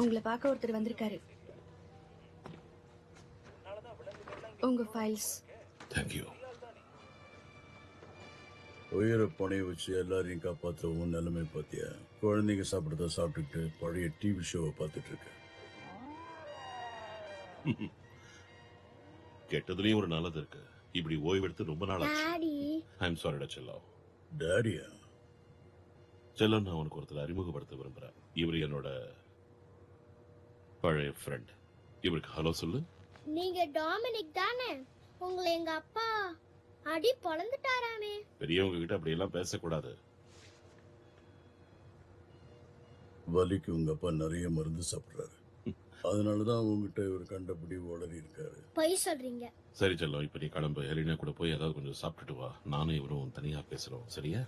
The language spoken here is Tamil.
உங்களை பார்க்க ஒருத்தர் வந்திருக்காரு. உங்க ஃபைல்ஸ். தேங்க்யூ. உயிரை பணைய வச்சு எல்லாரையும் காப்பாற்ற உன் நிலைமை பார்த்தியா? குழந்தைங்க சாப்பிடுறத சாப்பிட்டுட்டு பழைய டிவி ஷோவை பார்த்துட்டு இருக்க. கெட்டதுலயும் ஒரு நல்லது இருக்கு. இப்படி ஓய்வெடுத்து ரொம்ப நாள் ஆச்சு. டாடி ஐம் சாரிடா செல்லம். டேடியா? செல்லம், நான் உனக்கு ஒருத்தர் அறிமுகப்படுத்த விரும்புறேன். இவர் என்னோட பழைய ஃப்ரெண்ட். இவருக்கு ஹலோ சொல்லு. நீங்க டாமினிக் தானே? உங்களை எங்க அப்பா அடி பொளந்துட்டாராமே. பெரியவங்க கிட்ட அப்படி எல்லாம் பேசக்கூடாது. வலிக்கு உங்க அப்பா நிறைய மருந்து சாப்பிடுறாரு. அதனாலதான் உங்ககிட்ட இவர் கண்டபடி உளறி இருக்காரு. பொய் சொல்றீங்க. சரி செல்லம், இப்ப நீ கிளம்பு. ஹெலினா கூட போய் ஏதாவது கொஞ்சம் சாப்பிட்டுட்டு வா. நானும் இவரும் தனியா பேசுறோம், சரியா?